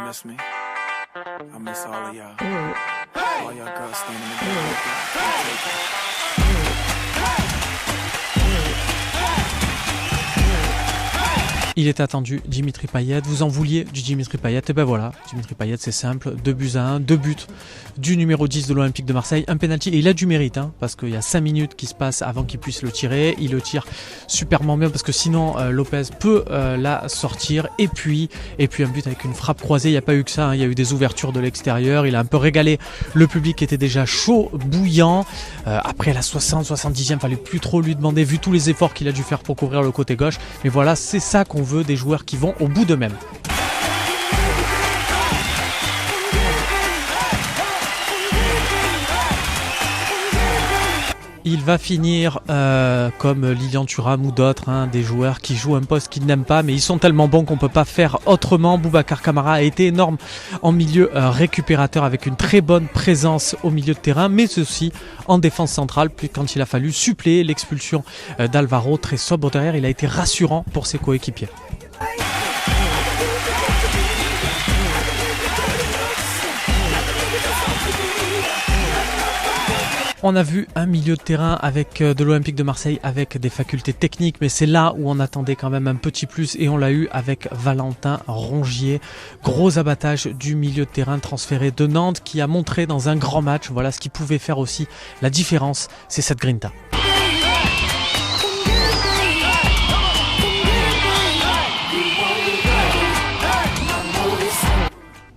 miss me? I miss all of y'all. All y'all girls standing together. Il est attendu, Dimitri Payet. Vous en vouliez du Dimitri Payet? Et ben voilà, Dimitri Payet, c'est simple, 2-1, 2 buts du numéro 10 de l'Olympique de Marseille, un penalty, et il a du mérite, hein, parce qu'il y a 5 minutes qui se passent avant qu'il puisse le tirer. Il le tire superment bien, parce que sinon Lopez peut la sortir. Et puis un but avec une frappe croisée. Il n'y a pas eu que ça, hein, il y a eu des ouvertures de l'extérieur. Il a un peu régalé le public qui était déjà chaud, bouillant. Après la 60-70e, fallait plus trop lui demander, vu tous les efforts qu'il a dû faire pour couvrir le côté gauche. Mais voilà, c'est ça qu'on veut, des joueurs qui vont au bout d'eux-mêmes. Il va finir comme Lilian Thuram ou d'autres, hein, des joueurs qui jouent un poste qu'ils n'aiment pas, mais ils sont tellement bons qu'on ne peut pas faire autrement. Boubacar Kamara a été énorme en milieu récupérateur, avec une très bonne présence au milieu de terrain, mais aussi en défense centrale. Puis quand il a fallu suppléer l'expulsion d'Alvaro, très sobre derrière, il a été rassurant pour ses coéquipiers. On a vu un milieu de terrain avec de l'Olympique de Marseille avec des facultés techniques, mais c'est là où on attendait quand même un petit plus, et on l'a eu avec Valentin Rongier. Gros abattage du milieu de terrain transféré de Nantes, qui a montré dans un grand match, voilà ce qui pouvait faire aussi la différence, c'est cette grinta.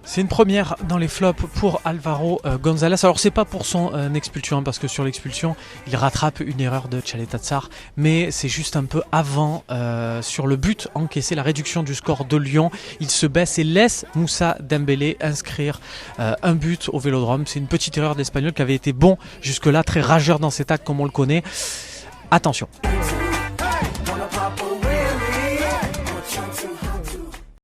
C'est une première dans les flops pour Alvaro González. Alors c'est pas pour son expulsion, hein, parce que sur l'expulsion il rattrape une erreur de Tchaleta Tsar, mais c'est juste un peu avant, sur le but encaissé, la réduction du score de Lyon. Il se baisse et laisse Moussa Dembélé inscrire un but au Vélodrome. C'est une petite erreur d'Espagnol qui avait été bon jusque là, très rageur dans ses actes comme on le connaît. Attention.